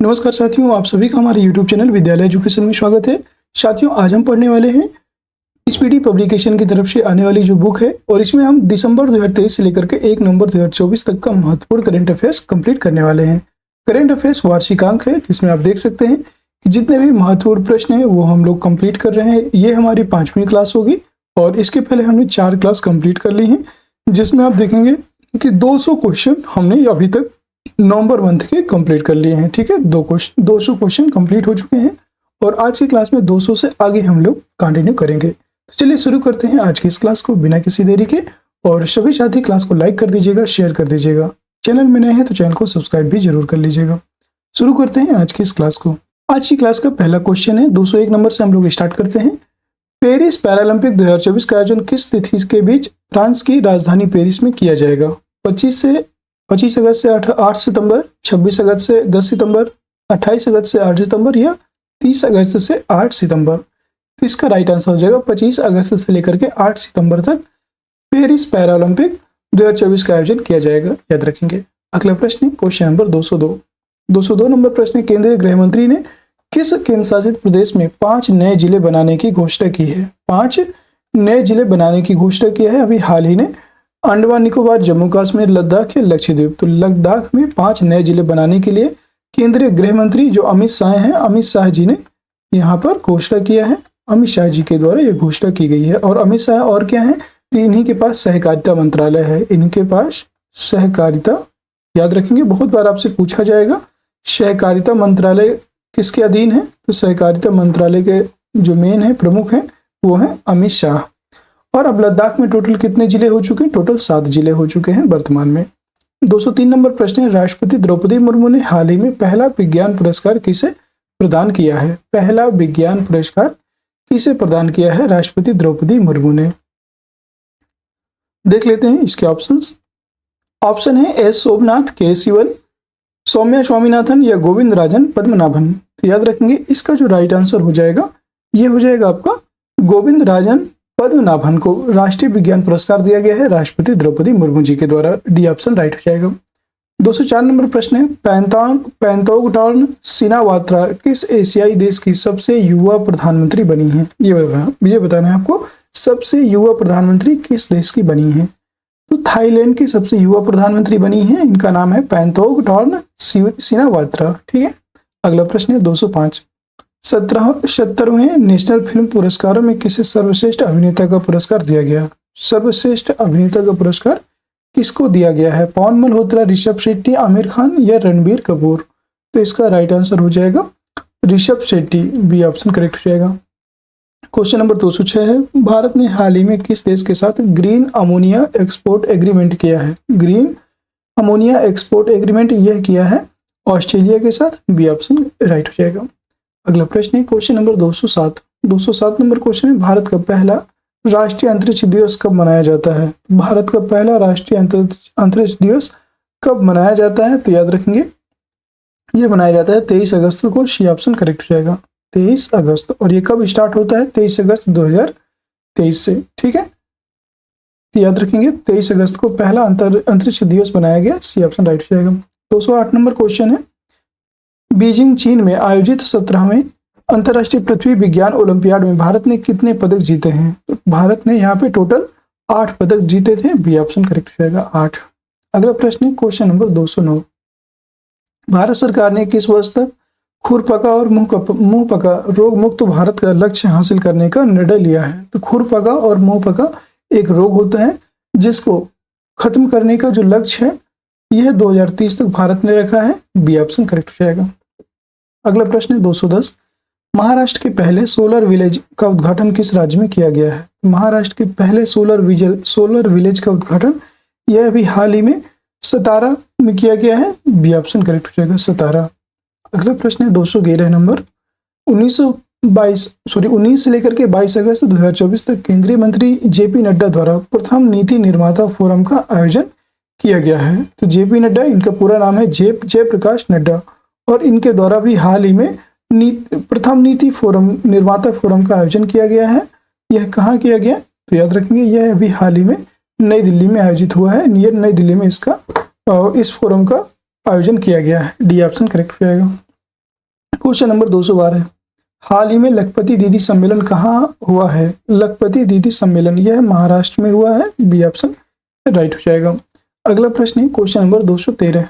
नमस्कार साथियों, आप सभी का हमारे YouTube चैनल विद्यालय एजुकेशन में स्वागत है। साथियों, आज हम पढ़ने वाले हैं स्पीडी पब्लिकेशन की तरफ से आने वाली जो बुक है और इसमें हम दिसंबर 2023 से लेकर के 1 नवंबर 2024 तक का महत्वपूर्ण करंट अफेयर्स कंप्लीट करने वाले हैं। करंट अफेयर्स वार्षिकांक है, जिसमें आप देख सकते हैं कि जितने भी महत्वपूर्ण प्रश्न हैं वो हम लोग कंप्लीट कर रहे हैं। ये हमारी 5वीं क्लास होगी और इसके पहले हमने 4 क्लास कंप्लीट कर ली हैं, जिसमें आप देखेंगे कि 200 क्वेश्चन हमने अभी तक नवंबर मंथ के कंप्लीट कर लिए हैं। ठीक है, 200 क्वेश्चन कंप्लीट हो चुके हैं और आज की क्लास में 200 से आगे हम लोग कंटिन्यू करेंगे। तो चलिए शुरू करते हैं आज की इस क्लास को बिना किसी देरी के। और सभी साथी क्लास को लाइक कर दीजिएगा, शेयर कर दीजिएगा। चैनल में नए हैं तो चैनल को सब्सक्राइब भी जरूर कर लीजिएगा। शुरू करते हैं आज की इस क्लास को। आज की क्लास का पहला क्वेश्चन है, 201 नंबर से हम लोग स्टार्ट करते हैं। पेरिस पैरालंपिक 2024 का आयोजन किस तिथि के बीच फ्रांस की राजधानी पेरिस में किया जाएगा? 25 अगस्त से 8 सितंबर, 26 अगस्त से 10 सितंबर, 28 अगस्त से 8 सितंबर या 30 अगस्त से 8 सितंबर। तो इसका राइट आंसर हो जाएगा 25 अगस्त से लेकर के 8 सितंबर तक पेरिस पैरालंपिक 2024 का आयोजन किया जाएगा, याद रखेंगे। अगला प्रश्न क्वेश्चन नंबर 202 नंबर प्रश्न, केंद्रीय गृह मंत्री ने किस केंद्र शासित प्रदेश में 5 नए जिले बनाने की घोषणा की है? 5 नए जिले बनाने की घोषणा की है अभी हाल ही ने। अंडमान निकोबार, जम्मू कश्मीर, लद्दाख या लक्षद्वीप। तो लद्दाख में 5 नए जिले बनाने के लिए केंद्रीय गृह मंत्री जो अमित शाह हैं, अमित शाह जी ने यहाँ पर घोषणा किया है। अमित शाह जी के द्वारा ये घोषणा की गई है। और अमित शाह और क्या है, तो इन्हीं के पास सहकारिता मंत्रालय है। इनके पास सहकारिता, याद रखेंगे, बहुत बार आपसे पूछा जाएगा सहकारिता मंत्रालय किसके अधीन है। तो सहकारिता मंत्रालय के जो मेन है, प्रमुख हैं, वो है अमित शाह। और अब लद्दाख में टोटल कितने जिले हो चुके हैं? टोटल 7 जिले हो चुके हैं वर्तमान में। 203 नंबर प्रश्न है, राष्ट्रपति द्रौपदी मुर्मू ने हाल ही में पहला विज्ञान पुरस्कार किसे प्रदान किया है? पहला विज्ञान पुरस्कार किसे प्रदान किया है राष्ट्रपति द्रौपदी मुर्मू ने? देख लेते हैं इसके ऑप्शंस। ऑप्शन है एस सोमनाथ, के सिवन, सौम्या स्वामीनाथन या गोविंद राजन पद्मनाभन। तो याद रखेंगे इसका जो राइट आंसर हो जाएगा ये हो जाएगा आपका गोविंद राजन पद्मनाभन को राष्ट्रीय विज्ञान पुरस्कार दिया गया है राष्ट्रपति द्रौपदी मुर्मू जी के द्वारा। डी ऑप्शन राइट हो जाएगा। 204 नंबर प्रश्न है, पैंतोंगटॉर्न सिनावात्रा किस एशियाई देश की सबसे युवा प्रधानमंत्री बनी है? ये बताना है आपको, सबसे युवा प्रधानमंत्री किस देश की बनी है? तो थाईलैंड की सबसे युवा प्रधानमंत्री बनी है। इनका नाम है पैंतोंगटॉर्न सिनावात्रा। ठीक है। अगला प्रश्न है 205, 77वें नेशनल फिल्म पुरस्कारों में किसे सर्वश्रेष्ठ अभिनेता का पुरस्कार दिया गया? सर्वश्रेष्ठ अभिनेता का पुरस्कार किसको दिया गया है? पवन मल्होत्रा, ऋषभ शेट्टी, आमिर खान या रणबीर कपूर? तो इसका राइट आंसर हो जाएगा Rishabh Shetty. B option correct हो जाएगा। क्वेश्चन नंबर 206 है, भारत ने हाल ही में किस देश के साथ ग्रीन अमोनिया एक्सपोर्ट एग्रीमेंट किया है? ग्रीन अमोनिया एक्सपोर्ट एग्रीमेंट यह किया है ऑस्ट्रेलिया के साथ। बी ऑप्शन राइट हो जाएगा। अगला प्रश्न है क्वेश्चन नंबर 207 नंबर क्वेश्चन है, भारत का पहला राष्ट्रीय अंतरिक्ष दिवस कब मनाया जाता है? भारत का पहला राष्ट्रीय अंतरिक्ष दिवस कब मनाया जाता है? तो याद रखेंगे ये मनाया जाता है 23 अगस्त को। सी ऑप्शन करेक्ट हो जाएगा, 23 अगस्त। और ये कब स्टार्ट होता है? 23 अगस्त 2023 से। ठीक है, तो याद रखेंगे 23 अगस्त को पहला अंतरिक्ष दिवस बनाया गया। सी ऑप्शन राइट हो जाएगा। 208 नंबर क्वेश्चन है, बीजिंग चीन में आयोजित 17वें अंतर्राष्ट्रीय पृथ्वी विज्ञान ओलंपियाड में भारत ने कितने पदक जीते हैं? तो भारत ने यहाँ पे टोटल 8 पदक जीते थे। बी ऑप्शन करेक्ट हो जाएगा, 8। अगला प्रश्न है क्वेश्चन नंबर 209, भारत सरकार ने किस वर्ष तक खुरपका और मुंहपका रोग मुक्त भारत का लक्ष्य हासिल करने का निर्णय लिया है? तो खुरपका और मुंहपका एक रोग होता है जिसको खत्म करने का जो लक्ष्य है यह 2030 तक भारत ने रखा है। बी ऑप्शन करेक्ट हो जाएगा। अगला प्रश्न है 210, महाराष्ट्र के पहले सोलर विलेज का उद्घाटन किस राज्य में किया गया है? महाराष्ट्र के पहले सोलर विलेज का उद्घाटन यह अभी हाल ही में सतारा में किया गया है। बी ऑप्शन करेक्ट हो जाएगा, सतारा। अगला प्रश्न है 211 नंबर, 19 से लेकर के 22 अगस्त 2024 तक केंद्रीय मंत्री जेपी नड्डा द्वारा प्रथम नीति निर्माता फोरम का आयोजन किया गया है। तो जेपी नड्डा, इनका पूरा नाम है जयप्रकाश नड्डा, और इनके द्वारा भी हाल ही में प्रथम नीति निर्माता फोरम का आयोजन किया गया है। यह कहाँ किया गया? तो याद रखेंगे यह अभी हाल ही में नई दिल्ली में आयोजित हुआ है। नई दिल्ली में इस फोरम का आयोजन किया गया है। डी ऑप्शन करेक्ट हो जाएगा। क्वेश्चन नंबर 212, हाल ही में लखपति दीदी सम्मेलन कहाँ हुआ है? लखपति दीदी सम्मेलन यह महाराष्ट्र में हुआ है, बी ऑप्शन राइट हो जाएगा। अगला प्रश्न है क्वेश्चन नंबर 213,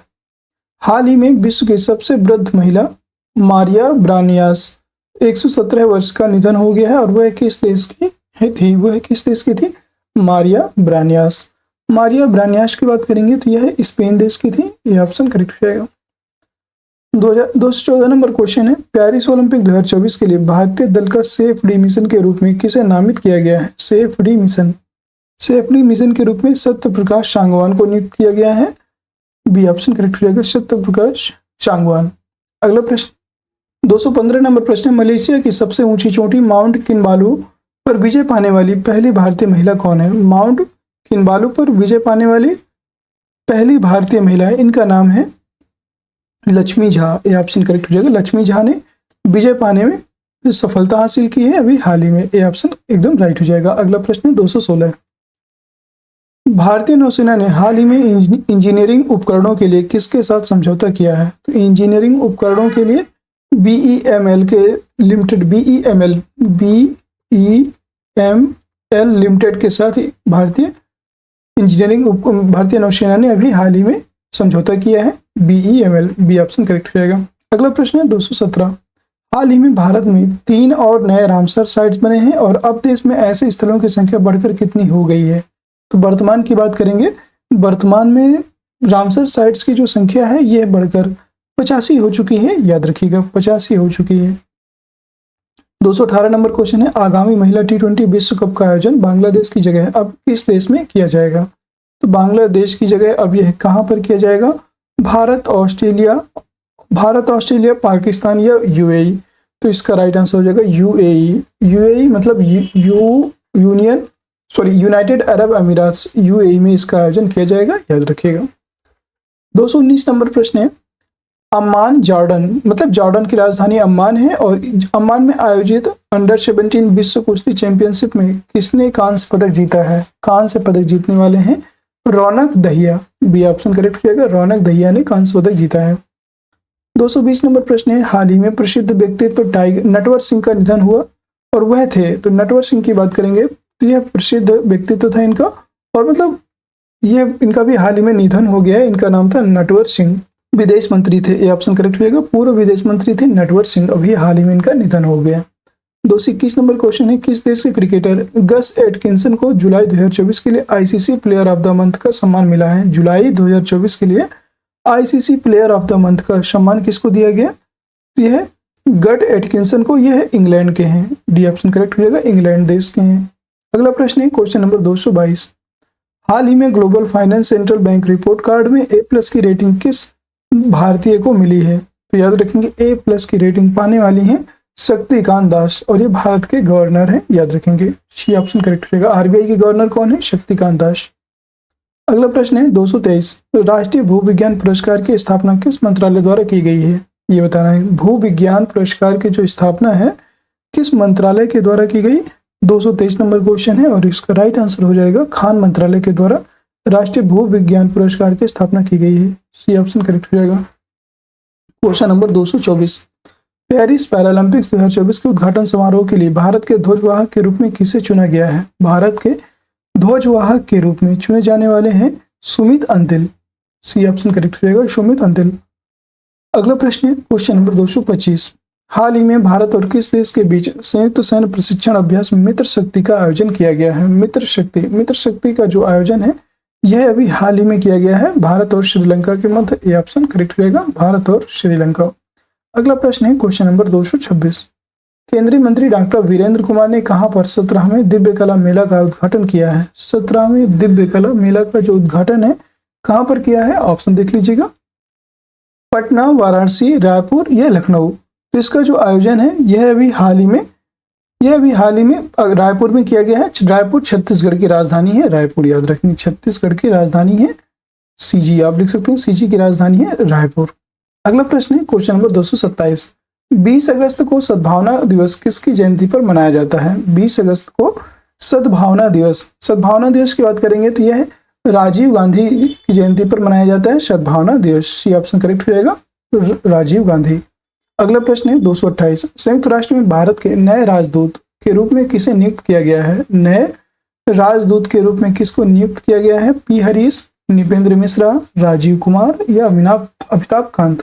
हाल ही में विश्व की सबसे वृद्ध महिला मारिया ब्रानियास 117 वर्ष का निधन हो गया है और वह किस देश की थी? वह किस देश की थी? मारिया ब्रानियास। मारिया ब्रानियास की बात करेंगे तो यह स्पेन देश की थी, यह ऑप्शन करेक्ट हो जाएगा। 214 नंबर क्वेश्चन है, पेरिस ओलंपिक 2024 के लिए भारतीय दल का सेफ डी मिशन के रूप में किसे नामित किया गया है? Safe D mission, safe D mission के रूप में सत्य प्रकाश सांगवान को नियुक्त किया गया है, बी ऑप्शन करेक्ट हो जाएगा, सत्य प्रकाश सांगवान। अगला प्रश्न 215 नंबर प्रश्न, मलेशिया की सबसे ऊंची चोटी माउंट किनबालू पर विजय पाने वाली पहली भारतीय महिला कौन है? माउंट किनबालू पर विजय पाने वाली पहली भारतीय महिला है, इनका नाम है लक्ष्मी झा, ये ऑप्शन करेक्ट हो जाएगा। लक्ष्मी झा ने विजय पाने में सफलता हासिल की है अभी हाल ही में, ये ऑप्शन एकदम राइट हो जाएगा। अगला प्रश्न 216, भारतीय नौसेना ने हाल ही में इंजीनियरिंग उपकरणों के लिए किसके साथ समझौता किया है? तो इंजीनियरिंग उपकरणों के लिए BEML के लिमिटेड, BEML लिमिटेड के साथ भारतीय भारतीय नौसेना ने अभी हाल ही में समझौता किया है, BEML, बी ऑप्शन करेक्ट हो जाएगा। अगला प्रश्न है 217, हाल ही में भारत में 3 और नए रामसर साइट्स बने हैं और अब देश में ऐसे स्थलों की संख्या बढ़कर कितनी हो गई है? तो वर्तमान की बात करेंगे, वर्तमान में रामसर साइट्स की जो संख्या है यह बढ़कर 85 हो चुकी है, याद रखिएगा 85 हो चुकी है। 218 नंबर क्वेश्चन है, आगामी महिला T20 विश्व कप का आयोजन बांग्लादेश की जगह अब किस देश में किया जाएगा? तो बांग्लादेश की जगह अब यह कहाँ पर किया जाएगा? भारत, ऑस्ट्रेलिया, पाकिस्तान या UAE? तो इसका राइट आंसर हो जाएगा UAE। UAE मतलब यूनाइटेड अरब अमीरात, UAE में इसका आयोजन किया जाएगा, याद रखिएगा। 219 नंबर प्रश्न है, अम्मान जॉर्डन मतलब जॉर्डन की राजधानी अम्मान है और अम्मान में आयोजित अंडर 17 विश्व कुश्ती चैंपियनशिप में किसने कांस्य पदक जीता है? कांस्य पदक जीतने वाले हैं रौनक दहिया, बी ऑप्शन करेक्ट हो जाएगा, रौनक दहिया ने कांस्य पदक जीता है। 220 नंबर प्रश्न है, हाल ही में प्रसिद्ध व्यक्तित्व टाइगर नटवर सिंह का निधन हुआ और वह थे, तो नटवर सिंह की बात करेंगे तो यह प्रसिद्ध व्यक्तित्व था इनका और मतलब यह इनका भी हाल ही में निधन हो गया है, इनका नाम था नटवर सिंह, विदेश मंत्री थे, ये ऑप्शन करेक्ट हो जाएगा, पूर्व विदेश मंत्री थे नटवर सिंह, अभी हाल ही में इनका निधन हो गया। 221 नंबर क्वेश्चन है, किस देश के क्रिकेटर गस एटकिंसन को जुलाई 2024 के लिए ICC player of the month का सम्मान मिला है? जुलाई 2024 के लिए ICC player of the month का सम्मान किसको दिया गया? यह गट एटकिंसन को, यह इंग्लैंड के हैं, डी ऑप्शन करेक्ट हो जाएगा, इंग्लैंड देश के हैं। अगला प्रश्न है क्वेश्चन नंबर 222, हाल ही में global finance central bank report card में A+ की रेटिंग किस भारतीय को मिली है? तो याद रखेंगे A+ की रेटिंग पाने वाली हैं शक्तिकांत दास और ये भारत के गवर्नर हैं, याद रखेंगे, सी ऑप्शन करेक्ट रहेगा। RBI के गवर्नर कौन है? शक्तिकांत दास। अगला प्रश्न है 223, राष्ट्रीय भूविज्ञान पुरस्कार की स्थापना किस मंत्रालय द्वारा की गई है? ये बताना है, भूविज्ञान पुरस्कार की जो स्थापना है किस मंत्रालय के द्वारा की गई? 223 नंबर क्वेश्चन है और इसका राइट आंसर हो जाएगा खान मंत्रालय के द्वारा राष्ट्रीय भूविज्ञान पुरस्कार की स्थापना की गई है, सी ऑप्शन करेक्ट हो जाएगा। क्वेश्चन नंबर 224, पेरिस पैरालंपिक्स 2024 के उद्घाटन समारोह के लिए भारत के ध्वजवाहक के रूप में किसे चुना गया है? भारत के ध्वजवाहक के रूप में चुने जाने वाले हैं Sumit Antil, C option correct हो जाएगा, सुमित अंतिल। अगला प्रश्न है क्वेश्चन नंबर 225, हाल ही में भारत और किस देश के बीच संयुक्त सैन्य प्रशिक्षण अभ्यास मित्र शक्ति का आयोजन किया गया है? मित्र शक्ति का जो आयोजन है यह अभी हाल ही में किया गया है भारत और श्रीलंका के मध्य, ये ऑप्शन करेक्ट रहेगा, भारत और श्रीलंका। अगला प्रश्न है क्वेश्चन नंबर 226, केंद्रीय मंत्री डॉक्टर वीरेंद्र कुमार ने कहां पर 17वें दिव्य कला मेला का उद्घाटन किया है? 17वें दिव्य कला मेला का जो उद्घाटन है कहां पर किया है? ऑप्शन देख लीजिएगा, पटना, वाराणसी, रायपुर या लखनऊ। तो इसका जो आयोजन है यह अभी हाल ही में रायपुर में किया गया है। रायपुर छत्तीसगढ़ की राजधानी है, रायपुर याद रखेंगे, छत्तीसगढ़ की राजधानी है, CG आप लिख सकते हैं, CG की राजधानी है रायपुर। अगला प्रश्न है क्वेश्चन नंबर 227, 20 अगस्त को सद्भावना दिवस किसकी जयंती पर मनाया जाता है? 20 अगस्त को सद्भावना दिवस की बात करेंगे तो यह राजीव गांधी की जयंती पर मनाया जाता है सद्भावना दिवस, सी ऑप्शन करेक्ट हो जाएगा, राजीव गांधी। अगला प्रश्न है 228, संयुक्त राष्ट्र में भारत के नए राजदूत के रूप में किसे नियुक्त किया गया है? नए राजदूत के रूप में किसको नियुक्त किया गया है? पी हरीश, निपेंद्र मिश्रा, राजीव कुमार या अमिताभ कांत?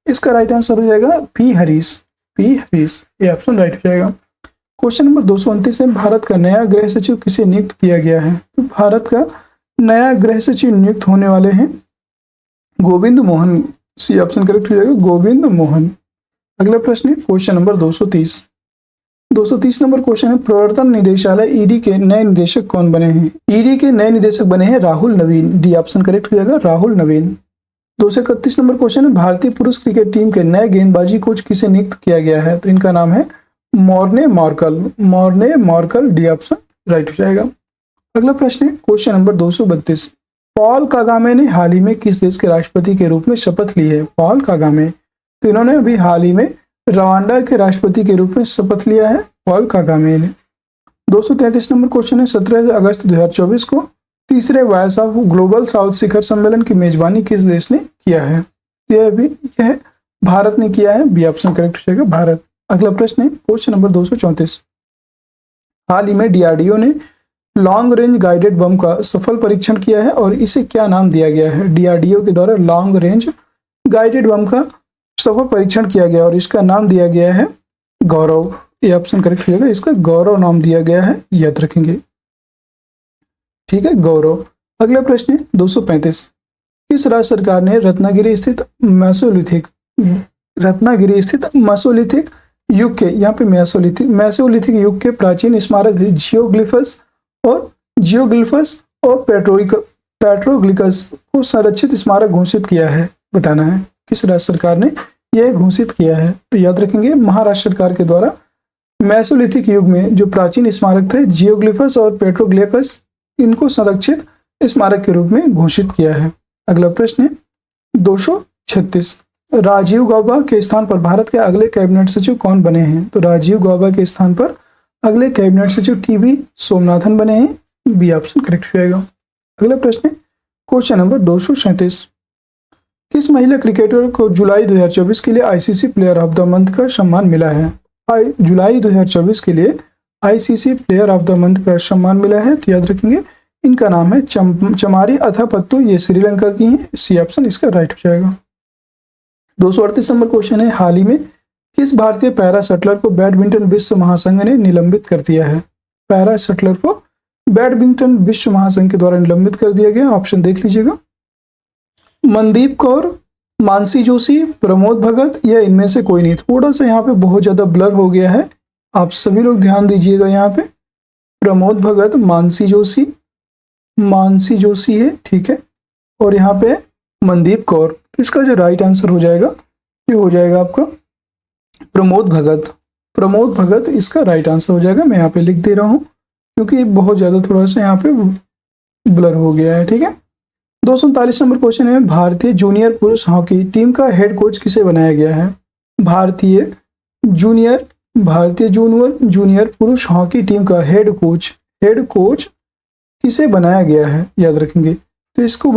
इसका राइट आंसर हो जाएगा पी हरीश। पी हरीश, ये ऑप्शन राइट हो जाएगा। क्वेश्चन नंबर 229 है, भारत का नया गृह सचिव किसे नियुक्त किया गया है? तो भारत का नया गृह सचिव नियुक्त होने वाले हैं Govind Mohan. C option correct हो जाएगा, गोविंद मोहन। अगला प्रश्न है क्वेश्चन नंबर 230। 230 नंबर क्वेश्चन है, प्रवर्तन निदेशालय ईडी के नए निदेशक कौन बने हैं? ईडी के नए निदेशक बने हैं राहुल नवीन। डी ऑप्शन करेक्ट हो जाएगा, राहुल नवीन। 231 नंबर क्वेश्चन है, भारतीय पुरुष क्रिकेट टीम के नए गेंदबाजी कोच किसे नियुक्त किया गया है? तो इनका नाम है Morne Morkel. Morne Morkel, D option right हो जाएगा। अगला प्रश्न है क्वेश्चन नंबर 232, पॉल कागामे ने हाल ही में किस देश के राष्ट्रपति के रूप में शपथ ली है? पॉल कागामे, तो इन्होंने अभी हाल ही में रवांडा के राष्ट्रपति के रूप में शपथ लिया है पॉल कागामे ने। 233 नंबर क्वेश्चन है, 17 अगस्त 2024 को तीसरे वायसा ग्लोबल साउथ शिखर सम्मेलन की मेजबानी किस देश ने किया है? यह भारत ने किया है। बी ऑप्शन करेक्ट हो जाएगा, भारत। अगला प्रश्न है क्वेश्चन नंबर 234, हाल ही में डीआरडीओ ने लॉन्ग रेंज गाइडेड बम का सफल परीक्षण किया है और इसे क्या नाम दिया गया है? डीआरडीओ के द्वारा लॉन्ग रेंज गाइडेड बम का सफल परीक्षण किया गया और इसका नाम दिया गया है गौरव। ये ऑप्शन करेक्ट हो जाएगा, इसका गौरव नाम दिया गया है, याद रखेंगे। ठीक है, गौरव। अगला प्रश्न है 235, किस राज्य सरकार ने रत्नागिरी स्थित मेसोलिथिक युग के, यहाँ पे मेसोलिथिक युग के प्राचीन स्मारक जियोग्लिफस और पेट्रोग्लिकस को संरक्षित स्मारक घोषित किया है? बताना है किस राज्य सरकार ने यह घोषित किया है? तो याद रखेंगे, महाराष्ट्र सरकार के द्वारा मेसोलिथिक युग में जो प्राचीन स्मारक थे जियोग्लिफस और पेट्रोग्लिकस, इनको संरक्षित स्मारक के रूप में घोषित किया है। अगला प्रश्न है 236, राजीव गौबा के स्थान पर भारत के अगले कैबिनेट सचिव कौन बने हैं? तो राजीव गौबा के स्थान पर अगले कैबिनेट सचिव टीवी सोमनाथन बने हैं। बी ऑप्शन करेक्ट हो जाएगा। अगला प्रश्न है क्वेश्चन नंबर 237, किस महिला क्रिकेटर को जुलाई 2024 के लिए ICC player of the month का सम्मान मिला है? जुलाई 2024 के लिए ICC player of the month का सम्मान मिला है, तो याद रखेंगे इनका नाम है चमारी अथापत्तु। ये श्रीलंका की है। सी ऑप्शन इसका राइट हो जाएगा। 238 नंबर क्वेश्चन है, हाल ही में किस भारतीय पैरा शटलर को बैडमिंटन विश्व महासंघ ने निलंबित कर दिया है? पैरा शटलर को बैडमिंटन विश्व महासंघ के द्वारा निलंबित कर दिया गया। ऑप्शन देख लीजिएगा, मनदीप कौर, मानसी जोशी, प्रमोद भगत या इनमें से कोई नहीं। थोड़ा सा यहाँ पे बहुत ज्यादा ब्लर हो गया है, आप सभी लोग ध्यान दीजिएगा। यहाँ पे प्रमोद भगत, मानसी जोशी है, ठीक है, और यहाँ पे मनदीप कौर। इसका जो राइट आंसर हो जाएगा ये हो जाएगा आपका प्रमोद भगत। प्रमोद भगत इसका राइट आंसर हो जाएगा। मैं यहाँ पे लिख दे रहा हूँ क्योंकि बहुत ज्यादा थोड़ा सा यहाँ पे ब्लर हो गया है, ठीक है। 239 नंबर क्वेश्चन है, भारतीय जूनियर पुरुष हॉकी टीम का हेड कोच किसे बनाया गया है? भारतीय जूनियर पुरुष हॉकी टीम का हेड कोच किसे बनाया गया है? याद रखेंगे। तो इसको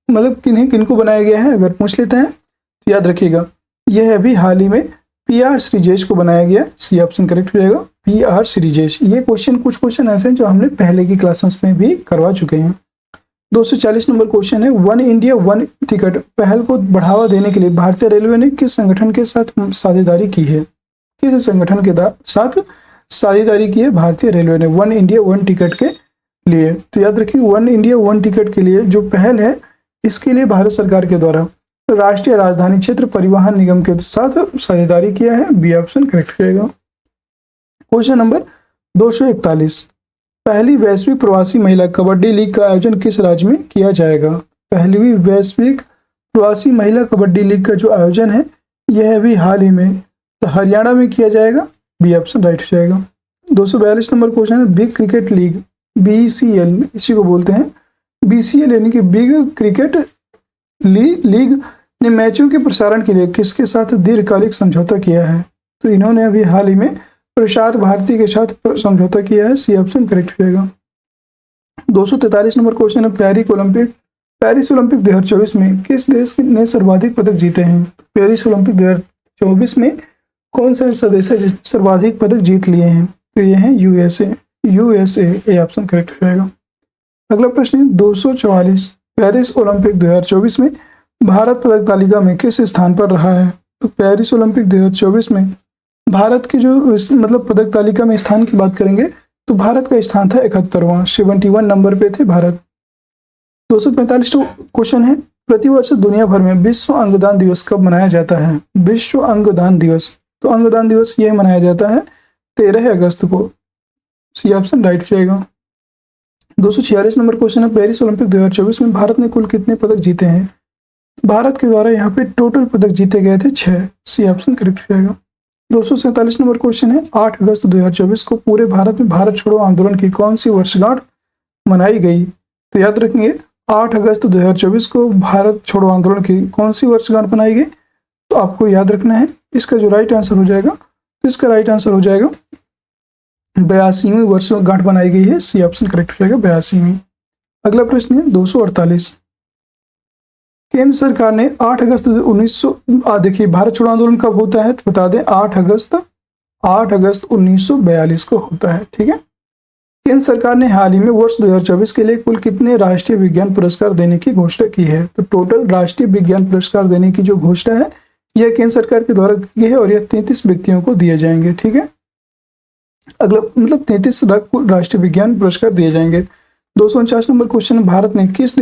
मतलब किनको बनाया गया है अगर पूछ लेते हैं तो याद रखिएगा, यह अभी हाल ही में पीआर श्रीजेश को बनाया गया। सी ऑप्शन करेक्ट हो जाएगा, पीआर श्रीजेश। ये कुछ क्वेश्चन ऐसे हैं जो हमने पहले की क्लासेस में भी करवा चुके हैं। 240 नंबर क्वेश्चन है, वन इंडिया वन टिकट पहल को बढ़ावा देने के लिए भारतीय रेलवे ने किस संगठन के साथ साझेदारी की है? किस संगठन के साथ साझेदारी की है भारतीय रेलवे ने वन इंडिया वन टिकट के लिए? तो याद रखिए, वन इंडिया वन टिकट के लिए जो पहल है, इसके लिए भारत सरकार के द्वारा राष्ट्रीय राजधानी क्षेत्र परिवहन निगम के साथ साझेदारी किया है। बी ऑप्शन करेक्ट रहेगा। क्वेश्चन नंबर 241, पहली वैश्विक प्रवासी महिला कबड्डी लीग का आयोजन किस राज्य में किया जाएगा? पहली वैश्विक प्रवासी महिला कबड्डी लीग का जो आयोजन है यह अभी हाल ही में हरियाणा में किया जाएगा। बी ऑप्शन राइट हो जाएगा। 242 नंबर क्वेश्चन है, बिग क्रिकेट लीग BCL इसी को बोलते हैं, BCL यानी कि बिग क्रिकेट लीग ने मैचों के प्रसारण के लिए किसके साथ दीर्घकालिक समझौता किया है? तो इन्होंने अभी हाल ही में प्रसार भारती के साथ समझौता किया है। सी ऑप्शन करेक्ट हो जाएगा। 243 नंबर क्वेश्चन है, पेरिस ओलंपिक 2024 में किस देश ने सर्वाधिक पदक जीते हैं? पेरिस ओलंपिक 2024 में कौन सा सदस्य जिसने सर्वाधिक पदक जीत लिए हैं? तो ये है यूएसए, ये ऑप्शन करेक्ट हो जाएगा। अगला प्रश्न है 244, पेरिस ओलंपिक 2024 में भारत पदक तालिका में किस स्थान पर रहा है? तो पेरिस ओलंपिक 2024 में भारत की जो मतलब पदक तालिका में स्थान की बात करेंगे तो भारत का स्थान था 71वां, 71 नंबर पे थे भारत। 245 क्वेश्चन है, प्रतिवर्ष दुनिया भर में विश्व अंगदान दिवस कब मनाया जाता है? विश्व अंगदान दिवस, तो अंगदान दिवस यह मनाया जाता है 13 अगस्त को। सी ऑप्शन राइट हो जाएगा। 246 नंबर क्वेश्चन है, पेरिस ओलंपिक 2024 में भारत ने कुल कितने पदक जीते हैं? भारत के द्वारा यहाँ पे टोटल पदक जीते गए थे 6। सी ऑप्शन करेक्ट हो जाएगा। 247 नंबर क्वेश्चन है, 8 अगस्त 2024 को पूरे भारत में भारत छोड़ो आंदोलन की कौन सी वर्षगांठ मनाई गई? तो याद रखेंगे 8 अगस्त 2024 को भारत छोड़ो आंदोलन की कौन सी वर्षगांठ मनाई गई? तो आपको याद रखना है, इसका जो राइट आंसर हो जाएगा, तो इसका राइट आंसर हो जाएगा 82वीं वर्षगांठ बनाई गई है। सी ऑप्शन करेक्ट हो जाएगा 82वीं। अगला प्रश्न है 248, केंद्र सरकार ने 8 अगस्त 1900 देखिए भारत छोड़ो आंदोलन कब होता है? तो बता दें 8 अगस्त 1942 को होता है। ठीक है। केंद्र सरकार ने हाल ही में वर्ष 2024 के लिए कुल कितने राष्ट्रीय विज्ञान पुरस्कार देने की घोषणा की है? तो टोटल राष्ट्रीय विज्ञान पुरस्कार देने की जो घोषणा है यह केंद्र सरकार के द्वारा की है और यह 33 व्यक्तियों को दिए जाएंगे। ठीक है। अगला मतलब 33 राष्ट्रीय विज्ञान पुरस्कार दिए जाएंगे। 249 नंबर क्वेश्चन, भारत ने किस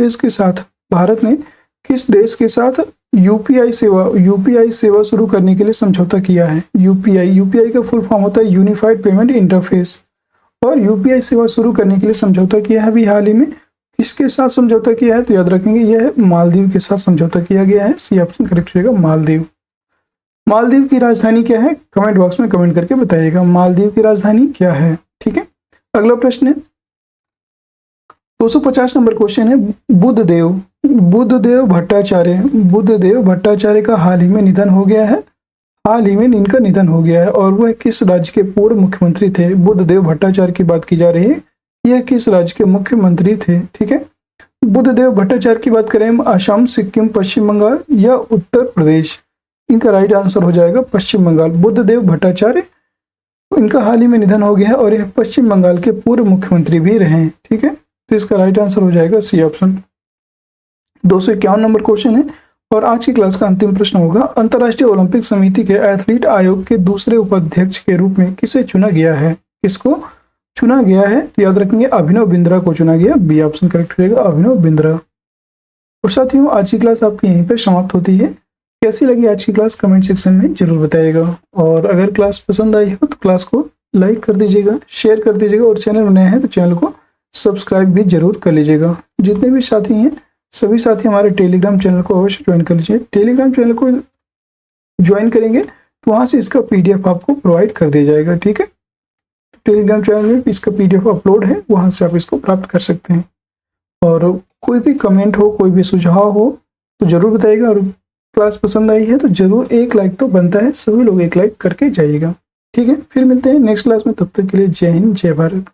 देश के साथ यूपीआई सेवा शुरू करने के लिए समझौता किया है? यूपीआई का फुल फॉर्म होता है यूनिफाइड पेमेंट इंटरफेस, और यूपीआई सेवा शुरू करने के लिए समझौता किया है अभी हाल ही में। किसके साथ समझौता किया है? तो याद रखेंगे यह मालदीव के साथ समझौता किया गया है। सी ऑप्शन करेक्ट रहेगा मालदीव। मालदीव की राजधानी क्या है? कमेंट बॉक्स में कमेंट करके बताइएगा मालदीव की राजधानी क्या है। ठीक है। अगला प्रश्न है 250 नंबर क्वेश्चन है, बुद्धदेव भट्टाचार्य का हाल ही में निधन हो गया है। हाल ही में इनका निधन हो गया है और वह किस राज्य के पूर्व मुख्यमंत्री थे? बुद्धदेव भट्टाचार्य की बात की जा रही है, यह किस राज्य के मुख्यमंत्री थे? ठीक है। बुद्धदेव भट्टाचार्य की बात करें असम, सिक्किम, पश्चिम बंगाल या उत्तर प्रदेश? इनका राइट आंसर हो जाएगा पश्चिम बंगाल। बुद्धदेव भट्टाचार्य, इनका हाल ही में निधन हो गया है और यह पश्चिम बंगाल के पूर्व मुख्यमंत्री भी रहे हैं। ठीक है। तो इसका राइट आंसर हो जाएगा सी ऑप्शन। 251 नंबर क्वेश्चन है और आज की क्लास का अंतिम प्रश्न होगा, अंतर्राष्ट्रीय ओलंपिक समिति के एथलीट आयोग के दूसरे उपाध्यक्ष के रूप में किसे चुना गया है? किसको चुना गया है? तो याद रखेंगे अभिनव बिंद्रा को चुना गया। बी ऑप्शन करेक्ट हो जाएगा अभिनव बिंद्रा। और साथियों आज की क्लास आपकी यहीं पर समाप्त होती है। कैसी लगी आज की क्लास कमेंट सेक्शन में जरूर बताइएगा, और अगर क्लास पसंद आई हो तो क्लास को लाइक कर दीजिएगा, शेयर कर दीजिएगा, और चैनल में नए हैं तो चैनल को सब्सक्राइब भी जरूर कर लीजिएगा। जितने भी साथी हैं सभी साथी हमारे टेलीग्राम चैनल को अवश्य ज्वाइन कर लीजिए। टेलीग्राम चैनल को ज्वाइन करेंगे तो वहाँ से इसका पीडीएफ आपको प्रोवाइड कर दिया जाएगा। ठीक है। टेलीग्राम चैनल में इसका पीडीएफ अपलोड है, वहाँ से आप इसको प्राप्त कर सकते हैं। और कोई भी कमेंट हो, कोई भी सुझाव हो तो जरूर बताइएगा, और क्लास पसंद आई है तो जरूर एक लाइक तो बनता है, सभी लोग एक लाइक करके जाइएगा। ठीक है। फिर मिलते हैं नेक्स्ट क्लास में, तब तक के लिए जय हिंद जय भारत।